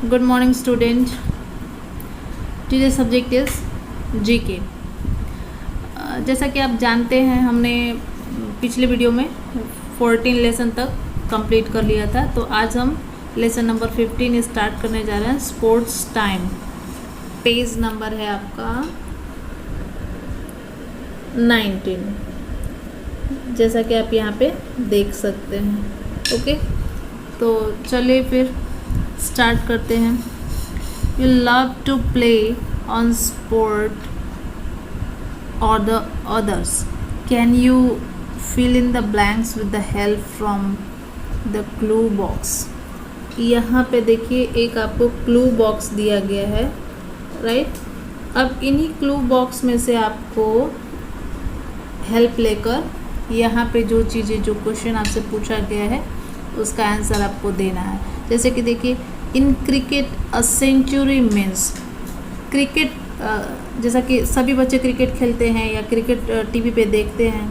Good morning, student. Today's subject is GK. जैसा कि आप जानते हैं, हमने पिछले वीडियो में 14 लेसन तक कंप्लीट कर लिया था। तो आज हम लेसन नंबर 15 स्टार्ट करने जा रहे हैं, स्पोर्ट्स टाइम। पेज नंबर है आपका 19, जैसा कि आप यहाँ पे देख सकते हैं। ओके, तो चलिए फिर स्टार्ट करते हैं। You love to play on sport or the others. Can you fill in the blanks with the help from the clue box? यहाँ पे देखिए एक आपको क्लू बॉक्स दिया गया है, राइट। अब इन्हीं क्लू बॉक्स में से आपको हेल्प लेकर यहाँ पे जो चीज़ें, जो क्वेश्चन आपसे पूछा गया है उसका आंसर आपको देना है। जैसे कि देखिए, in cricket a century means, cricket जैसा कि सभी बच्चे क्रिकेट खेलते हैं या क्रिकेट टीवी पे देखते हैं।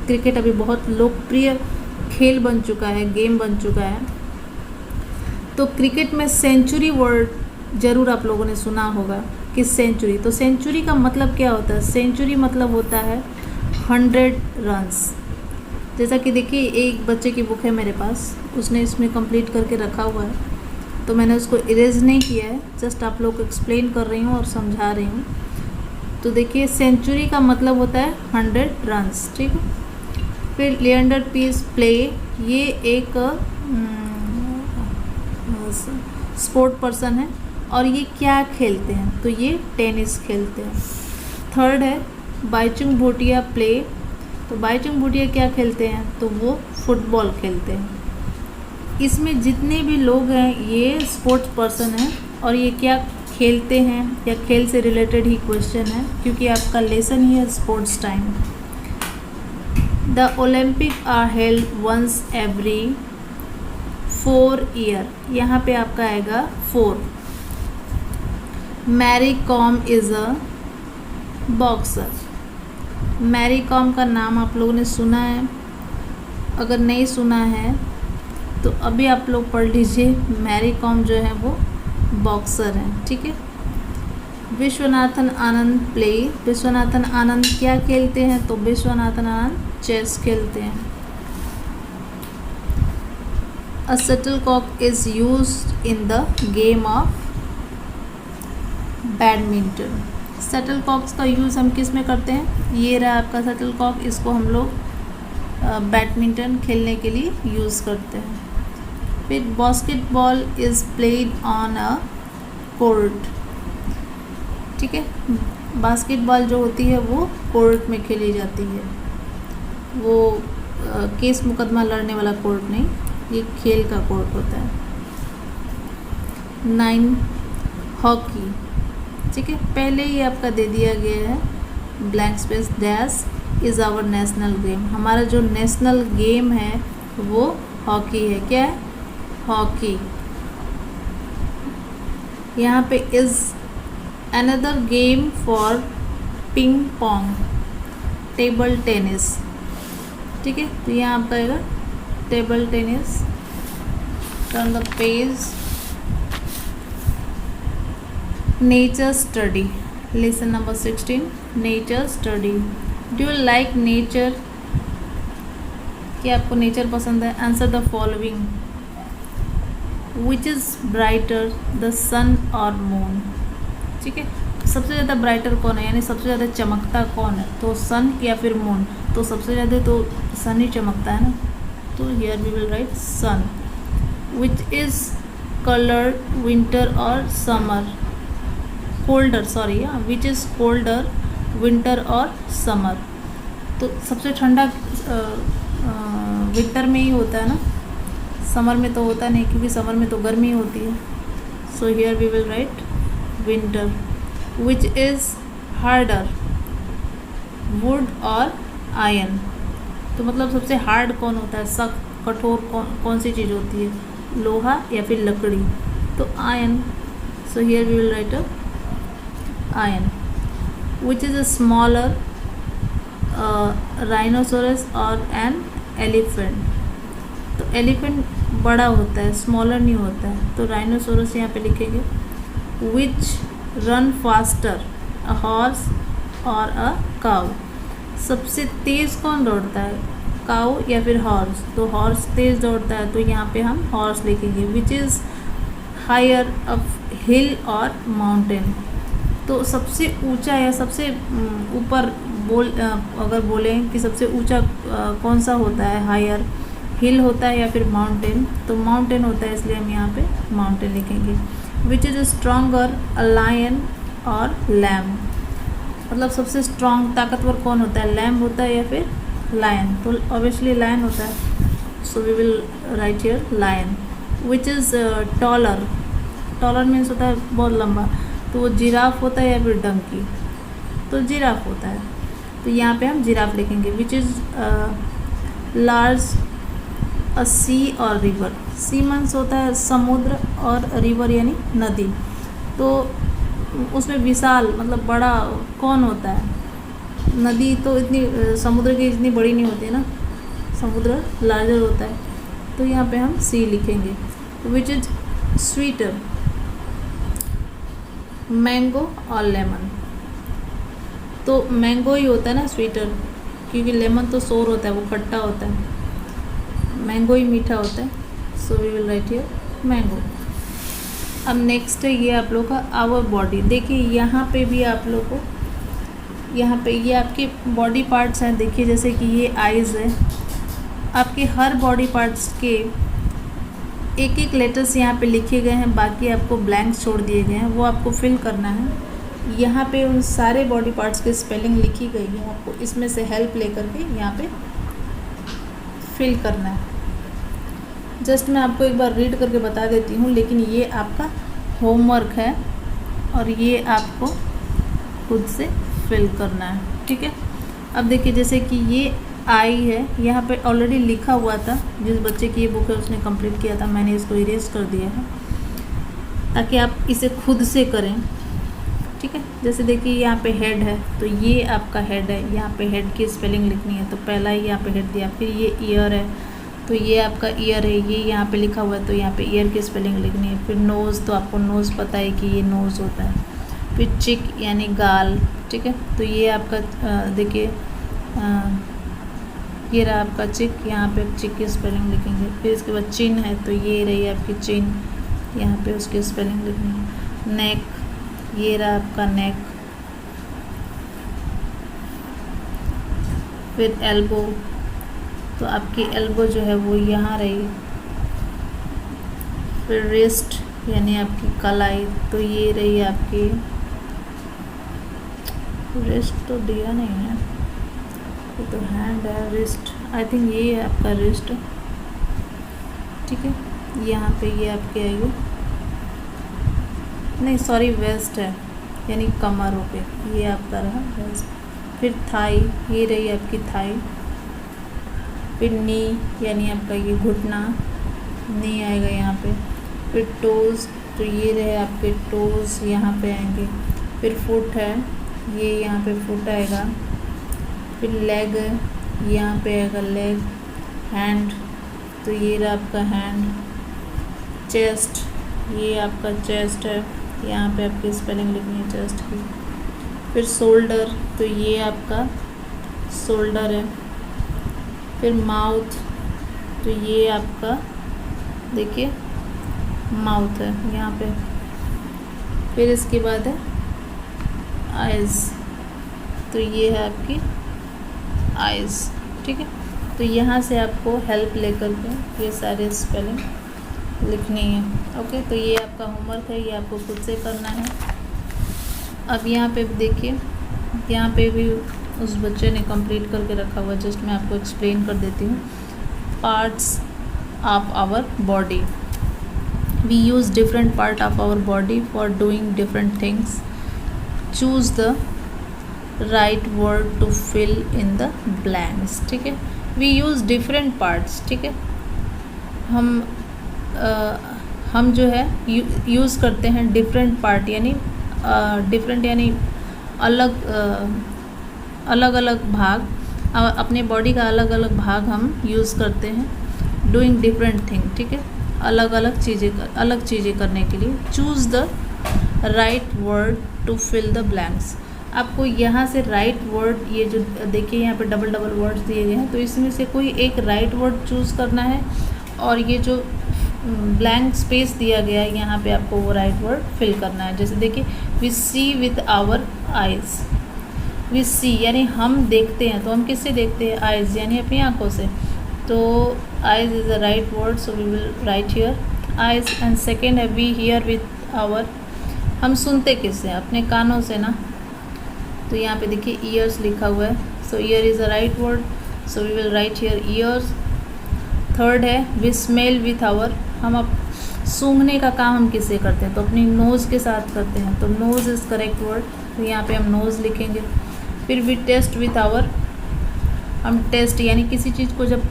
क्रिकेट अभी बहुत लोकप्रिय खेल बन चुका है, गेम बन चुका है। तो क्रिकेट में सेंचुरी वर्ड ज़रूर आप लोगों ने सुना होगा कि सेंचुरी। तो सेंचुरी का मतलब क्या होता है? सेंचुरी मतलब होता है 100 रन्स। जैसा कि देखिए, एक बच्चे की बुक है मेरे पास, उसने इसमें कंप्लीट करके रखा हुआ है, तो मैंने उसको इरेज नहीं किया है, जस्ट आप लोग को एक्सप्लेन कर रही हूँ और समझा रही हूँ। तो देखिए, सेंचुरी का मतलब होता है 100 रन्स, ठीक है। फिर लिएंडर पीस प्ले, ये एक स्पोर्ट पर्सन है और ये क्या खेलते हैं? तो ये टेनिस खेलते हैं। थर्ड है बाईचुंग भूटिया प्ले, तो बाईचुंग भूटिया क्या खेलते हैं? तो वो फुटबॉल खेलते हैं। इसमें जितने भी लोग हैं ये स्पोर्ट्स पर्सन हैं और ये क्या खेलते हैं या खेल से रिलेटेड ही क्वेश्चन है, क्योंकि आपका लेसन ही है sports time. The Olympic are held once every 4 year, यहाँ पे आपका आएगा 4। Mary Kom is a boxer. Mary Kom का नाम आप लोगों ने सुना है, अगर नहीं सुना है तो अभी आप लोग पढ़ लीजिए। मैरी कॉम जो है वो बॉक्सर हैं, ठीक है। विश्वनाथन आनंद प्ले, विश्वनाथन आनंद क्या खेलते हैं? तो विश्वनाथन आनंद चेस खेलते हैं। A shuttlecock is used in the game of badminton. Shuttlecocks का यूज़ हम किस में करते हैं? ये रहा आपका शटलकॉक, इसको हम लोग बैडमिंटन खेलने के लिए यूज़ करते हैं। फिर basketball is played on a court, ठीक है। बास्केटबॉल जो होती है वो कोर्ट में खेली जाती है, वो केस मुकदमा लड़ने वाला कोर्ट नहीं, ये खेल का कोर्ट होता है। 9 हॉकी, ठीक है। पहले ही आपका दे दिया गया है blank space dash is our national game. हमारा जो नेशनल गेम है वो हॉकी है। क्या है? हॉकी। यहाँ पे is another game for ping pong, table tennis, ठीक है। तो यहाँ आपका आएगा table tennis. Turn the page. Nature study, lesson number 16, nature study. Do you like nature? क्या आपको नेचर पसंद है? Answer the following. Which is brighter, the sun और मून, ठीक है। सबसे ज़्यादा ब्राइटर कौन है, यानी सबसे ज़्यादा चमकता कौन है? तो सन या फिर मून? तो सबसे ज़्यादा तो सन ही चमकता है ना, तो here we will write sun. Which is colour, winter और summer, colder, sorry, which is colder, winter और समर? तो सबसे ठंडा विंटर में ही होता है ना, समर में तो होता नहीं, क्योंकि समर में तो गर्मी होती है। So here we will write winter. Which is harder, wood और आयरन? तो मतलब सबसे हार्ड कौन होता है, सख्त कठोर कौन सी चीज़ होती है? लोहा या फिर लकड़ी? तो iron. So here we will write iron. Which is a smaller, rhinoceros और एन एलिफेंट? तो एलिफेंट बड़ा होता है, स्मॉलर नहीं होता है। तो राइनोसोरस यहाँ पे लिखेंगे। विच रन फास्टर, अ हॉर्स और अ काऊ। सबसे तेज़ कौन दौड़ता है, काऊ या फिर हॉर्स? तो हॉर्स तेज़ दौड़ता है, तो यहाँ पे हम हॉर्स लिखेंगे। Which is higher up hill और माउंटेन। तो सबसे ऊंचा या सबसे ऊपर अगर बोलें कि सबसे ऊंचा कौन सा होता है, हायर हिल होता है या फिर माउंटेन? तो माउंटेन होता है, इसलिए हम यहाँ पे माउंटेन लिखेंगे। Which is stronger, a lion और लैम। मतलब सबसे स्ट्रॉन्ग ताकतवर कौन होता है, लैम होता है या फिर लायन? तो ऑब्वियसली लायन होता है, so we will write here lion. Which is taller, taller means होता है बहुत लंबा, तो वो जिराफ होता है या फिर डंकी? तो जिराफ होता है, तो यहाँ पे हम जिराफ लिखेंगे। विच इज़ लार्ज, अ सी और रिवर। सी मीन्स होता है समुद्र और रिवर यानी नदी। तो उसमें विशाल मतलब बड़ा कौन होता है? नदी तो इतनी समुद्र की इतनी बड़ी नहीं होती है ना, समुद्र लार्जर होता है, तो यहाँ पे हम सी लिखेंगे। विच इज स्वीटर, मैंगो और लेमन। तो मैंगो ही होता है ना स्वीटर, क्योंकि लेमन तो सोर होता है, वो खट्टा होता है, मैंगो ही मीठा होता है, so we will write here mango. अब नेक्स्ट है ये आप लोग का आवर बॉडी। देखिए यहाँ पे भी आप लोग को, यहाँ पे ये आपके बॉडी पार्ट्स हैं। देखिए जैसे कि ये आइज़ है, आपके हर बॉडी पार्ट्स के एक एक लेटर्स यहाँ पे लिखे गए हैं, बाकी आपको ब्लैंक्स छोड़ दिए गए हैं, वो आपको फिल करना है। यहाँ पे उन सारे बॉडी पार्ट्स की स्पेलिंग लिखी गई है, आपको इसमें से हेल्प लेकर के यहाँ पे फिल करना है। जस्ट मैं आपको एक बार रीड करके बता देती हूँ, लेकिन ये आपका होमवर्क है और ये आपको खुद से फिल करना है, ठीक है। अब देखिए जैसे कि ये आई है, यहाँ पे ऑलरेडी लिखा हुआ था, जिस बच्चे की ये बुक है उसने कंप्लीट किया था, मैंने इसको इरेज कर दिया है ताकि आप इसे खुद से करें, ठीक है। जैसे देखिए यहाँ पे हेड है, तो ये आपका हेड है, यहाँ पे हेड की स्पेलिंग लिखनी है, तो पहला ही यहाँ पे हेड दिया। फिर ये ईयर है, तो ये आपका ईयर है, ये यहाँ पे लिखा हुआ है, तो यहाँ पे ईयर की स्पेलिंग लिखनी है। फिर नोज़, तो आपको नोज़ पता है कि ये नोज़ होता है। फिर चिक यानी गाल, ठीक है, तो ये आपका देखिए ये रहा आपका चिक, यहाँ पे चिक की स्पेलिंग लिखेंगे। फिर इसके बाद चिन है, तो ये रही आपकी चिन, यहाँ पे उसकी स्पेलिंग लिखनी है। नेक, ये रहा आपका नेक। फिर एल्बो, तो आपकी एल्बो जो है वो यहाँ रही। फिर रिस्ट यानी आपकी कलाई, तो ये रही आपकी रिस्ट, तो दिया नहीं है, ये तो हैंड है। रिस्ट, आई थिंक ये है आपका रिस्ट, ठीक है। यहाँ पे ये आपकी आएगी, नहीं सॉरी वेस्ट है, यानी कमर हो पे, ये आपका रहा वेस्ट। फिर थाई, ये रही आपकी थाई। फिर नी यानी आपका ये घुटना, नी आएगा यहाँ पे। फिर टोज़, तो ये रहे आपके टोज़, यहाँ पे आएंगे। फिर फुट है, ये यहाँ पे फुट आएगा। फिर लेग है, यहाँ पे आएगा लेग। हैंड, तो ये रहा आपका हैंड। चेस्ट, ये आपका चेस्ट है, यहाँ पे आपकी स्पेलिंग लिखनी है चेस्ट की। फिर शोल्डर, तो ये आपका शोल्डर है। फिर माउथ, तो ये आपका देखिए माउथ है यहाँ पे। फिर इसके बाद है आइज़, तो ये है आपकी आइज़, ठीक है। तो यहाँ से आपको हेल्प लेकर के ये सारे स्पेलिंग लिखनी है, ओके। तो ये आपका होमवर्क है, ये आपको खुद से करना है। अब यहाँ पे देखिए, यहाँ पे भी उस बच्चे ने कंप्लीट करके रखा हुआ, जस्ट मैं आपको एक्सप्लेन कर देती हूँ। Parts of our body, we use different part of our body for doing different things. Choose the right word to fill in the blanks, ठीक है। वी यूज़ डिफरेंट पार्ट्स, ठीक है। हम जो है यूज़ करते हैं डिफरेंट पार्ट, यानी डिफरेंट यानी अलग अलग अलग भाग, अपने बॉडी का अलग अलग भाग हम यूज़ करते हैं डूइंग डिफरेंट थिंग, ठीक है, अलग अलग चीज़ें करने के लिए। Choose the right word to fill the blanks. आपको यहाँ से राइट वर्ड, ये जो देखिए यहाँ पे डबल डबल वर्ड्स दिए गए हैं, तो इसमें से कोई एक राइट वर्ड चूज़ करना है और ये जो ब्लैंक स्पेस दिया गया है यहाँ पे आपको वो राइट वर्ड फिल करना है। जैसे देखिए, we see with our eyes. We see यानी हम देखते हैं, तो हम किससे देखते हैं? आइज़ यानी अपनी आँखों से। तो eyes is the right word, so we will write here eyes. And second है वी हियर विथ आवर। हम सुनते किससे? अपने कानों से ना। तो यहाँ पे देखिए ईयर्स लिखा हुआ है, so ear is the right word, so we will write here years. Third है वी स्मेल विथ आवर। हम अब सूंघने का काम हम किससे करते हैं? तो अपनी नोज़ के साथ करते हैं, तो नोज़ इज़ करेक्ट वर्ड, तो यहाँ पे हम नोज़ लिखेंगे। फिर वी टेस्ट विथ आवर। हम टेस्ट यानी किसी चीज़ को जब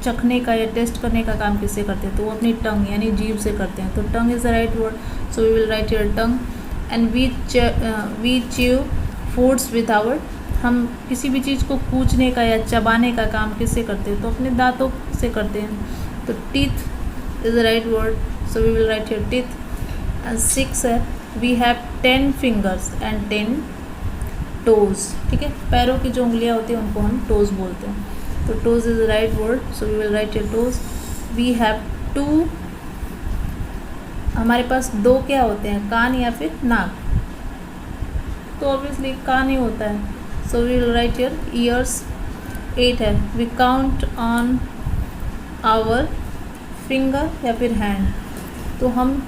चखने का या टेस्ट करने का काम किससे करते हैं? तो वो अपनी टंग यानी जीभ से करते हैं, तो tongue is the right word, so we will write here tongue. And we chew foods with our. हम किसी भी चीज़ को कूचने का या चबाने का काम किससे करते हैं? तो अपने दांतों से करते हैं, तो teeth is the right word, so we will write here teeth. And 6 है we have 10 fingers and 10 toes, ठीक है, पैरों की जो उंगलियां होती हैं उनको हम टोज़ बोलते हैं, तो toes is the right word, so we will write here toes. We have 2, हमारे पास 2 क्या होते हैं? कान या फिर नाक, तो ऑब्वियसली कान ही होता है, so we will write here ears. 8 है we count on our finger या फिर हैंड। तो हम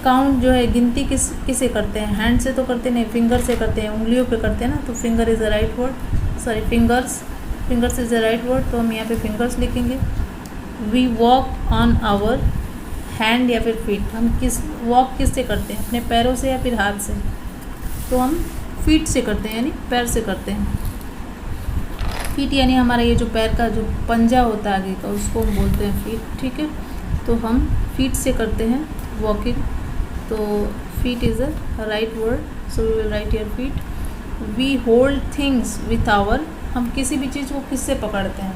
काउंट जो है गिनती किसे करते हैं? हैंड से तो करते नहीं, फिंगर से करते हैं, उंगलियों पे करते हैं ना, तो finger is the right word, sorry fingers is the right word, तो हम यहाँ पे फिंगर्स लिखेंगे। We walk on our hand या फिर फीट। हम वॉक किससे करते हैं? अपने पैरों से या फिर हाथ से? तो हम फीट से करते हैं यानी पैर से करते हैं। फीट यानी हमारा ये जो पैर का जो पंजा होता है आगे का, उसको हम बोलते हैं फीट, ठीक है, तो हम फीट से करते हैं वॉकिंग, तो feet is a right word, so we will write here feet. We hold things with our. हम किसी भी चीज़ को किससे पकड़ते हैं?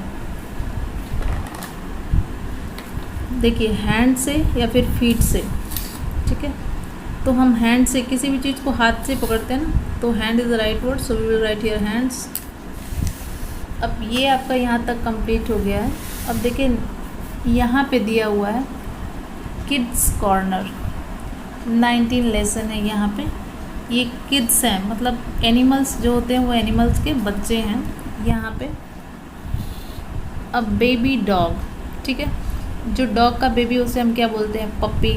देखिए हैंड से या फिर फीट से, ठीक है, तो हम हैंड से किसी भी चीज़ को हाथ से पकड़ते हैं ना, तो hand is the right word, so we will write here hands. अब ये आपका यहाँ तक कंप्लीट हो गया है। अब देखिए यहाँ पे दिया हुआ है किड्स कॉर्नर, 19 लेसन है यहाँ पे। ये किड्स हैं, मतलब एनिमल्स जो होते हैं वो एनिमल्स के बच्चे हैं यहाँ पे। अब बेबी डॉग, ठीक है, जो डॉग का बेबी उसे हम क्या बोलते हैं? पप्पी,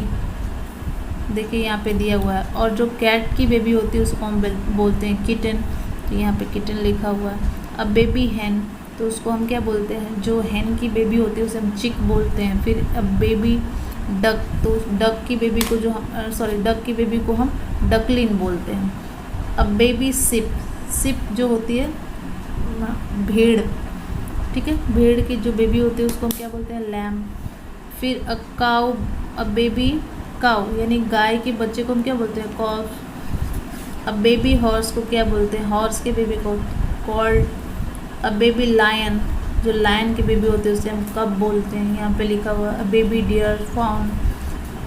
देखिए यहाँ पे दिया हुआ है। और जो कैट की बेबी होती है उसको हम बोलते हैं किटन, तो यहाँ पे किटन लिखा हुआ है। अब बेबी हैन, तो उसको हम क्या बोलते हैं? जो हैन की बेबी होती है उसे हम चिक बोलते हैं। फिर अब बेबी डक, तो डक की बेबी को डक की बेबी को हम डकलिन बोलते हैं। अब बेबी सिप जो होती है भेड़, ठीक है, भेड़ की जो बेबी होती है उसको हम क्या बोलते हैं? लैम। फिर अ काऊ, अ बेबी काऊ यानी गाय के बच्चे को हम क्या बोलते हैं? कॉफ। अब बेबी हॉर्स को क्या बोलते हैं? हॉर्स के बेबी को कॉल्ड। अब बेबी लायन, जो लायन के बेबी होते हैं उसे हम कब बोलते हैं? यहाँ पे लिखा हुआ है। बेबी डियर फॉन,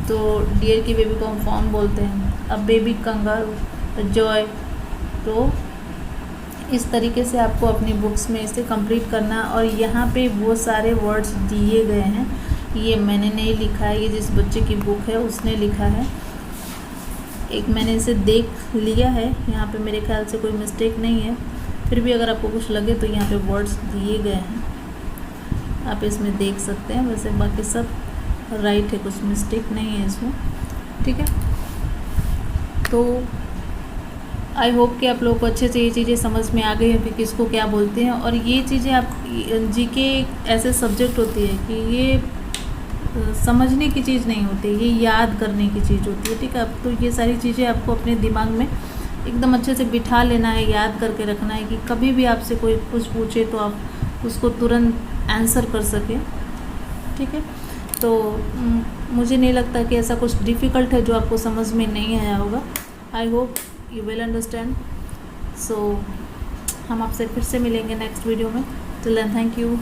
तो डियर की बेबी को हम फॉन बोलते हैं। अब बेबी कंगारू जॉय। तो इस तरीके से आपको अपनी बुक्स में इसे कंप्लीट करना। और यहाँ पे वो सारे वर्ड्स दिए गए हैं, ये मैंने नहीं लिखा है, ये जिस बच्चे की बुक है उसने लिखा है। एक मैंने इसे देख लिया है, यहाँ पे मेरे ख्याल से कोई मिस्टेक नहीं है। फिर भी अगर आपको कुछ लगे तो यहाँ पे वर्ड्स दिए गए हैं, आप इसमें देख सकते हैं। वैसे बाकी सब राइट है, कुछ मिस्टेक नहीं है इसमें, ठीक है। तो आई होप कि आप लोगों को अच्छे से ये चीज़ें समझ में आ गई है कि किसको क्या बोलते हैं। और ये चीज़ें आप जीके ऐसे सब्जेक्ट होती है कि ये समझने की चीज़ नहीं होती, ये याद करने की चीज़ होती है, ठीक है। तो ये सारी चीज़ें आपको अपने दिमाग में एकदम अच्छे से बिठा लेना है, याद करके रखना है कि कभी भी आपसे कोई कुछ पूछे तो आप उसको तुरंत आंसर कर सकें, ठीक है। तो मुझे नहीं लगता कि ऐसा कुछ डिफ़िकल्ट है जो आपको समझ में नहीं आया होगा। I hope you will understand. So हम आपसे फिर से मिलेंगे नेक्स्ट वीडियो में। Till then thank you.